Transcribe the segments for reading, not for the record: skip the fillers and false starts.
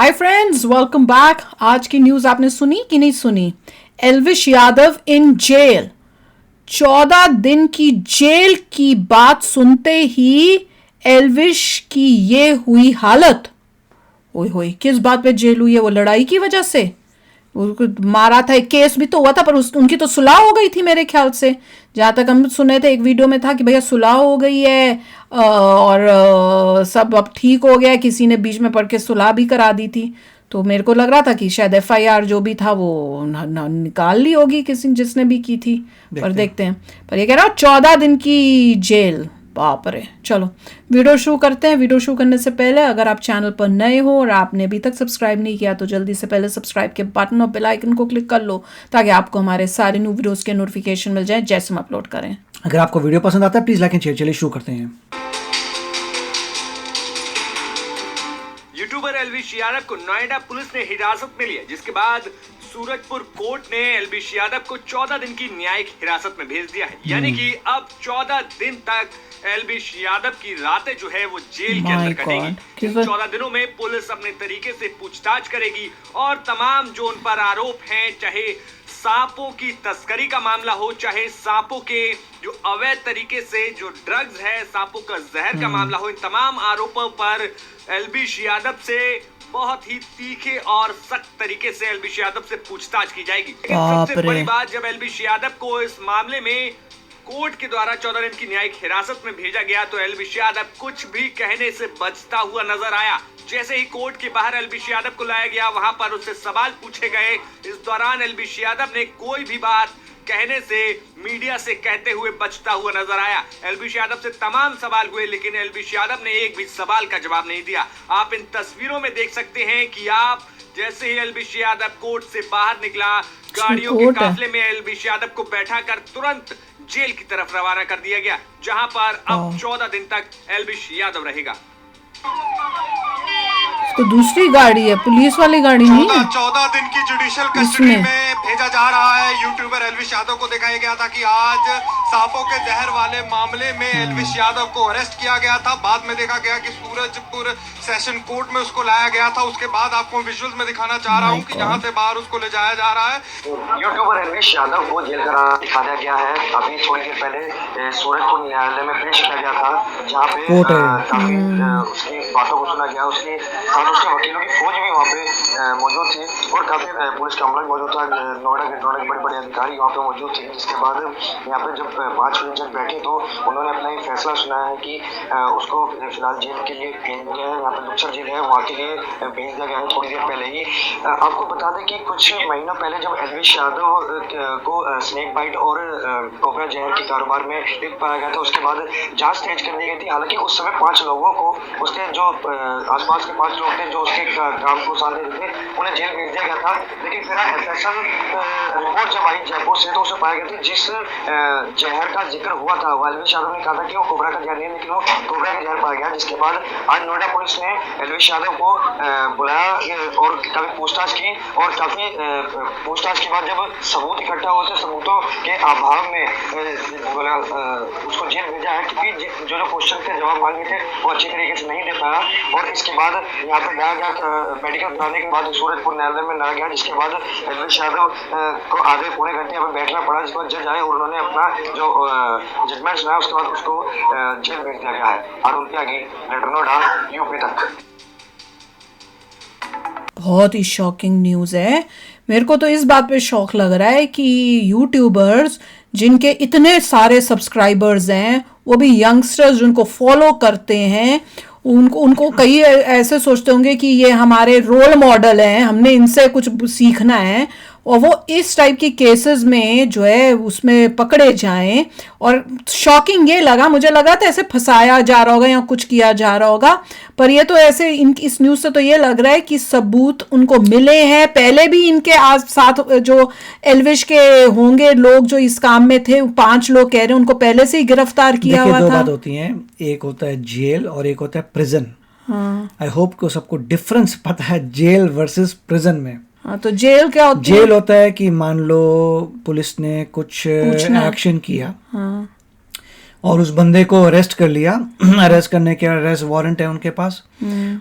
Hi friends, welcome back. आज की news आपने सुनी कि नहीं सुनी? Elvish Yadav in jail. 14 दिन की जेल की बात सुनते ही एल्विश की ये हुई हालत। ओए होए, किस बात पे जेल हुई है? वो लड़ाई की वजह से उसको मारा था। एक केस भी तो हुआ था, पर उनकी तो सुलह हो गई थी मेरे ख्याल से। जहां तक हम सुने थे, एक वीडियो में था कि भैया सुलह हो गई है और सब अब ठीक हो गया है। किसी ने बीच में पढ़ के सुलह भी करा दी थी। तो मेरे को लग रहा था कि शायद एफआईआर जो भी था वो निकाल ली होगी किसी जिसने भी की थी। पर देखते हैं। पर ये कह रहा हूँ 14 दिन की जेल, बाप रे। चलो वीडियो शुरू करते हैं। वीडियो शुरू करने से पहले अगर आप चैनल पर नए हो और आपने अभी तक सब्सक्राइब नहीं किया तो जल्दी से पहले सब्सक्राइब के बटन और बेल आइकन को क्लिक कर लो, ताकि आपको हमारे सारे न्यू वीडियोस के नोटिफिकेशन मिल जाए जैसे हम अपलोड करें। अगर आपको वीडियो पसंद आता है प्लीज लाइक एंड शेयर। चलिए शुरू करते हैं। यूट्यूबर एल्विश यादव को नोएडा पुलिस ने हिरासत में लिया, जिसके बाद सूरजपुर कोर्ट ने एल्विश यादव को 14 दिन की न्यायिक हिरासत में भेज दिया है। यानी कि अब 14 दिन तक एल्विश यादव की रातें जो है वो जेल के अंदर कटेगी। इन 14 दिनों में पुलिस अपने तरीके से पूछताछ करेगी और तमाम जो उन पर आरोप हैं, चाहे सांपों की तस्करी का मामला हो, चाहे सांपों के जो अवैध तरीके से जो ड्रग्स है, सांपों का जहर का मामला हो, इन तमाम आरोपों पर एल्विश यादव से बहुत ही तीखे और सख्त तरीके से एल्विश यादव से पूछताछ की जाएगी। सबसे बड़ी बात, जब एल्विश यादव को इस मामले में कोर्ट के द्वारा 14 दिन की न्यायिक हिरासत में भेजा गया तो एल्विश यादव कुछ भी कहने से बचता हुआ नजर आया। जैसे ही कोर्ट के बाहर एल्विश यादव को लाया गया, वहां पर उससे सवाल पूछे गए। इस दौरान एल्विश यादव ने कोई भी बात कहने से, मीडिया से कहते हुए बचता हुआ नजर आया। एल्विश यादव से तमाम सवाल हुए, लेकिन एल्विश यादव ने एक भी सवाल का जवाब नहीं दिया। आप इन तस्वीरों में देख सकते हैं कि आप जैसे ही एल्विश यादव कोर्ट से बाहर निकला, गाड़ियों के काफिले में एल्विश यादव को बैठाकर तुरंत जेल की तरफ रवाना कर दिया गया, जहां पर अब 14 दिन तक एल्विश यादव रहेगा। तो दूसरी गाड़ी है, पुलिस वाली गाड़ी नहीं है। 14 दिन की जुडिशियल कस्टडी में भेजा जा रहा है। यूट्यूबर एल्विश यादव को दिखाया गया था कि आज सांपों के जहर वाले मामले में एल्विश यादव को अरेस्ट किया गया था। बाद में देखा गया कि सूरजपुर सेशन कोर्ट में उसको लाया गया था। उसके बाद आपको विजुअल्स में दिखाना चाह रहा हूँ कि जहाँ से बाहर उसको ले जाया जा रहा है। यूट्यूबर एल्विश यादव को जेल का दिखाया गया है। अभी थोड़ी देर पहले सूरजपुर न्यायालय में पेश किया गया था, जहाँ पे काफी उसकी बातों को सुना गया। उसके उसके वकीलों की फौज भी वहाँ पे मौजूद थी और काफी पुलिस का अमला मौजूद था। नोएडा के बड़े बड़े अधिकारी वहाँ पे मौजूद थे। जिसके बाद यहाँ पे जब 5 जज बैठे तो उन्होंने अपना एक फैसला सुनाया है कि उसको फिलहाल जेल के लिए भेज दिया है। यहाँ पे लुक्सर जेल है, वहाँ के लिए भेज दिया गया है थोड़ी देर पहले ही। आपको बता दें कि कुछ महीनों पहले जब एल्विश यादव को स्नेक बाइट और कोबरा जहर के कारोबार में लिप्त पाया गया था, उसके बाद जांच तेज कर दी गई थी। हालांकि उस समय 5 लोगों को, उसके जो आसपास के 5 लोग थे जो उसके काम को साथ देते थे, उन्हें जेल भेज दिया गया था। लेकिन फिर एफएसएल रिपोर्ट जब आई जयपुर से तो उसे पाया गया था जिस जहर का जिक्र हुआ था, एल्विश यादव ने कहा था कि वो कोबरा का जहर नहीं है, लेकिन वो कोबरा का जहर पाया गया। जिसके बाद आज नोएडा पुलिस ने एल्विश यादव को बुलाया और काफी पूछताछ की और काफी पूछताछ के बाद जब सबूत इकट्ठा हुए, सबूतों के अभाव में उसको जेल भेजा है, क्योंकि जो क्वेश्चन के जवाब मांगे थे वो अच्छी तरीके से नहीं दे पाया। और इसके बाद यहाँ पे लाया गया, मेडिकल कराने के बाद सूरजपुर न्यायालय में लाया गया। जिसके बाद एल्विश यादव को आधे पौने घंटे यहाँ पे बैठना पड़ा। जिसके बाद जज आए और उन्होंने अपना जो जजमेंट सुनाया, उसके बाद उसको जेल भेज दिया गया है। और उनकी आगे लेटर नोएडा यूपी तक। बहुत ही शॉकिंग न्यूज़ है। मेरे को तो इस बात पे शौक लग रहा है कि यूट्यूबर्स जिनके इतने सारे सब्सक्राइबर्स हैं, वो भी यंगस्टर्स जिनको फॉलो करते हैं, उनको कई ऐसे सोचते होंगे कि ये हमारे रोल मॉडल हैं, हमने इनसे कुछ सीखना है, और वो इस टाइप की केसेस में जो है उसमें पकड़े जाएं। और शॉकिंग ये लगा, मुझे लगा था ऐसे फंसाया जा रहा होगा या कुछ किया जा रहा होगा, पर ये तो ऐसे इस न्यूज़ से तो ये लग रहा है कि सबूत उनको मिले हैं। पहले भी इनके साथ जो एल्विश के होंगे लोग जो इस काम में थे, 5 लोग कह रहे हैं, उनको पहले से ही गिरफ्तार किया हुआ था। 2 बात होती हैं, एक होता है जेल और एक होता है प्रिजन। आई होप को सबको डिफरेंस पता है जेल वर्सेस प्रिजन में। हाँ, तो जेल क्या होता है? जेल होता है कि मान लो पुलिस ने कुछ एक्शन किया, और उस बंदे को अरेस्ट कर लिया। अरेस्ट करने के अरेस्ट वारंट है उनके पास।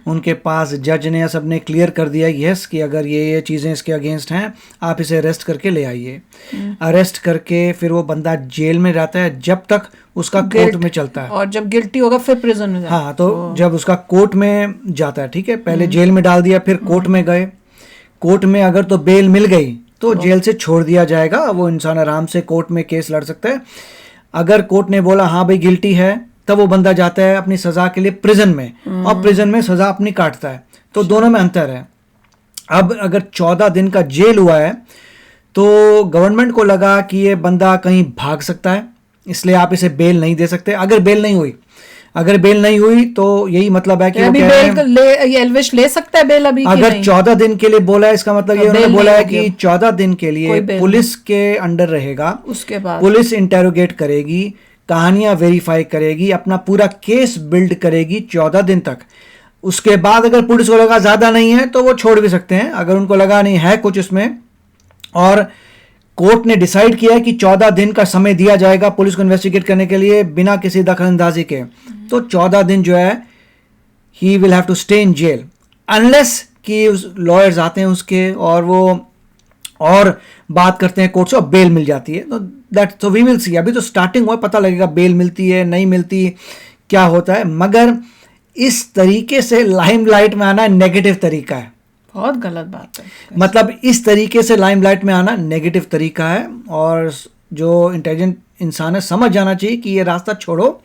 उनके पास जज ने सबने क्लियर कर दिया यस कि अगर ये चीज़ें इसके अगेंस्ट हैं आप इसे अरेस्ट करके ले आइए। अरेस्ट करके फिर वो बंदा जेल में रहता है जब तक उसका कोर्ट में चलता है, और जब गिल्टी होगा फिर प्रिजन में जाता है। हाँ, तो जब उसका कोर्ट में जाता है, ठीक है, पहले जेल में डाल दिया, फिर कोर्ट में गए, कोर्ट में अगर तो बेल मिल गई तो जेल से छोड़ दिया जाएगा, वो इंसान आराम से कोर्ट में केस लड़ सकता है। अगर कोर्ट ने बोला हाँ भाई गिल्टी है, तब वो बंदा जाता है अपनी सजा के लिए प्रिजन में, और प्रिजन में सजा अपनी काटता है। तो दोनों में अंतर है। अब अगर 14 दिन का जेल हुआ है तो गवर्नमेंट को लगा कि ये बंदा कहीं भाग सकता है, इसलिए आप इसे बेल नहीं दे सकते। अगर बेल नहीं हुई तो यही मतलब है कि अभी एल्विश ले सकता है बेल अभी अगर 14 दिन के लिए बोला है, इसका मतलब ये उन्होंने बोला है कि 14 दिन के लिए पुलिस के अंडर रहेगा, उसके बाद पुलिस इंटेरोगेट करेगी, कहानियां वेरीफाई करेगी, अपना पूरा केस बिल्ड करेगी 14 दिन तक। उसके बाद अगर पुलिस को लगा ज्यादा नहीं है तो वो छोड़ भी सकते हैं। अगर उनको लगा नहीं है कुछ इसमें, और कोर्ट ने डिसाइड किया है कि 14 दिन का समय दिया जाएगा पुलिस को इन्वेस्टिगेट करने के लिए बिना किसी दखलंदाजी के, तो 14 दिन जो है he will have to stay in jail unless कि लॉयर्स आते हैं उसके और वो और बात करते हैं कोर्ट से और बेल मिल जाती है। तो दैट वी विल सी। अभी तो स्टार्टिंग हुआ, पता लगेगा बेल मिलती है नहीं मिलती, क्या होता है। मगर इस तरीके से लाइमलाइट में आना नेगेटिव तरीका है, बहुत गलत बात है। मतलब इस तरीके से लाइमलाइट में आना नेगेटिव तरीका है, और जो इंटेलिजेंट इंसान है समझ जाना चाहिए कि ये रास्ता छोड़ो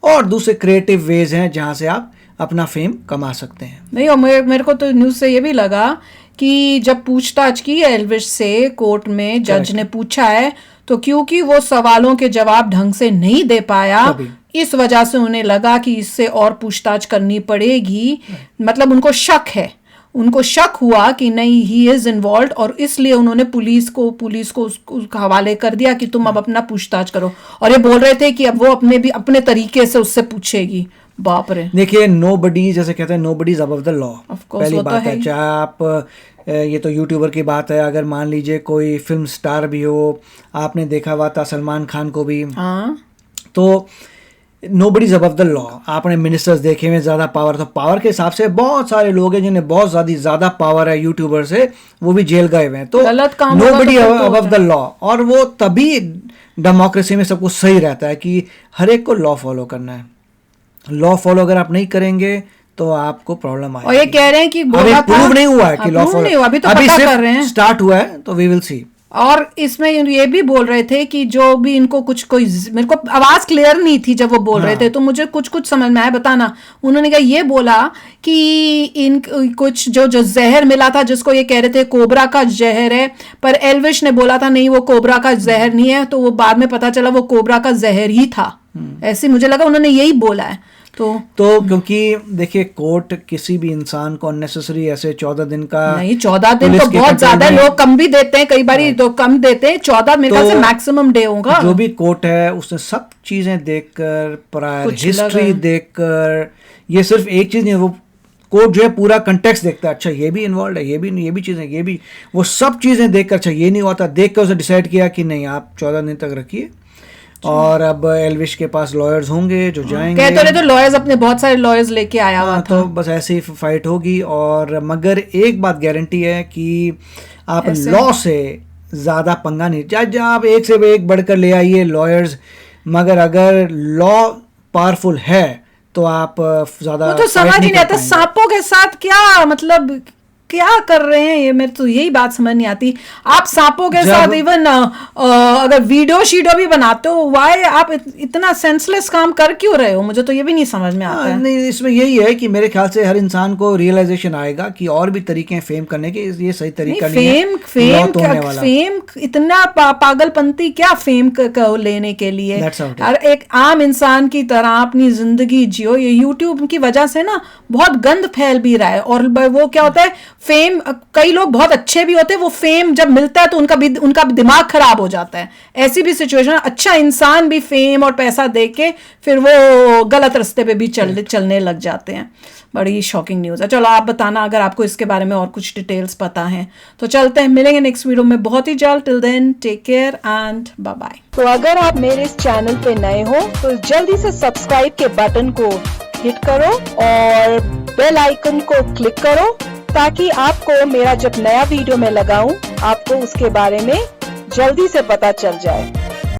और दूसरे क्रिएटिव वेज हैं जहां से आप अपना फेम कमा सकते हैं। नहीं, और मेरे को तो न्यूज़ से ये भी लगा कि जब पूछताछ की है एल्विश से कोर्ट में, जज ने पूछा है, तो क्योंकि वो सवालों के जवाब ढंग से नहीं दे पाया, इस वजह से उन्हें लगा कि इससे और पूछताछ करनी पड़ेगी। मतलब उनको शक हुआ कि नहीं ही इज इन्वॉल्व, और इसलिए उन्होंने पुलिस को उसका हवाले कर दिया कि तुम अब अपना पूछताछ करो। और ये बोल रहे थे कि अब वो अपने तरीके से उससे पूछेगी। बाप रे। देखिए, नोबडी, जैसे कहते हैं, nobody is above the law. पहली बात है, चाहे आप ये तो यूट्यूबर की बात है, अगर मान लीजिए कोई फिल्म स्टार भी हो, आपने देखा हुआ था सलमान खान को भी, तो nobody is above the law. आपने मिनिस्टर्स देखे हुए, ज्यादा पावर, तो पावर के हिसाब से बहुत सारे लोग हैं जिन्हें बहुत ज्यादा पावर है यूट्यूबर से, वो भी जेल गए हुए हैं। तो नोबडी अबव द लॉ, और वो तभी डेमोक्रेसी में सब कुछ सही रहता है कि हर एक को लॉ फॉलो करना है। लॉ फॉलो अगर आप नहीं करेंगे तो आपको प्रॉब्लम आएगी। और ये कह रहे हैं कि अभी प्रूव नहीं हुआ है कि लॉ फॉलो, अभी तो पता कर रहे हैं, स्टार्ट हुआ है, तो वी विल सी। और इसमें ये भी बोल रहे थे कि जो भी इनको मेरे को आवाज क्लियर नहीं थी जब वो बोल रहे थे, तो मुझे कुछ समझ में आया, बताना। उन्होंने कहा ये बोला कि इन कुछ जो जहर मिला था, जिसको ये कह रहे थे कोबरा का जहर है, पर एल्विश ने बोला था नहीं वो कोबरा का जहर नहीं है, तो वो बाद में पता चला वो कोबरा का जहर ही था। ऐसे मुझे लगा उन्होंने यही बोला है। तो क्योंकि देखिए, कोर्ट किसी भी इंसान को अननेसेसरी ऐसे 14 दिन का नहीं, 14 दिन तो बहुत ज्यादा है, लोग कम भी देते हैं, कई बार तो कम देते हैं। 14 मेरे ख्याल से मैक्सिमम डे होगा। जो भी कोर्ट है उसने सब चीजें देखकर, प्रायर हिस्ट्री देखकर, ये सिर्फ एक चीज नहीं है, वो कोर्ट जो है पूरा कंटेक्स्ट देखता है। अच्छा ये भी इन्वॉल्व है, ये भी चीजें, ये भी, वो सब चीजें देखकर, अच्छा ये नहीं हुआ था, देख कर उसे डिसाइड किया कि नहीं आप 14 दिन तक रखिए। और अब एल्विश के पास लॉयर्स होंगे जो जाएंगे, कहते रहे तो लॉयर्स अपने बहुत सारे लॉयर्स लेके आया हुआ था। तो बस ऐसे ही फाइट होगी। और मगर एक बात गारंटी है कि आप लॉ से ज्यादा पंगा नहीं, चाहे आप एक से एक बढ़कर ले आइए लॉयर्स, मगर अगर लॉ पावरफुल है तो आप ज्यादा, तो समझ ही नहीं आता सांपों के साथ क्या, मतलब क्या कर रहे हैं ये, मेरे तो यही बात समझ नहीं आती। आप सांपों के साथ इवन अगर वीडियो भी बनाते हो, वाई आप इतना सेंसलेस काम कर क्यों रहे हो, मुझे तो ये भी नहीं समझ में आता है। नहीं, इसमें यही है कि मेरे ख्याल से हर इंसान को रियलाइजेशन आएगा कि और भी तरीके हैं फेम करने के, ये सही तरीका नहीं है। फेम इतना पागलपंती क्या फेम लेने के लिए। और एक आम इंसान की तरह अपनी जिंदगी जियो। ये यूट्यूब की वजह से ना बहुत गंद फैल भी रहा है, और वो क्या होता है, फेम, कई लोग बहुत अच्छे भी होते हैं, वो फेम जब मिलता है तो उनका भी दिमाग खराब हो जाता है। ऐसी भी सिचुएशन, अच्छा इंसान भी फेम और पैसा दे के फिर वो गलत रास्ते पे भी चलने लग जाते हैं। बड़ी शॉकिंग न्यूज़ है। चलो आप बताना अगर आपको इसके बारे में और कुछ डिटेल्स पता है तो। चलते हैं, मिलेंगे नेक्स्ट वीडियो में बहुत ही जल्द। Till then take care and bye bye. तो अगर आप मेरे इस चैनल पे नए हो तो जल्दी से सब्सक्राइब के बटन को हिट करो और बेल आइकन को क्लिक करो ताकि आपको मेरा जब नया वीडियो मैं लगाऊं आपको उसके बारे में जल्दी से पता चल जाए।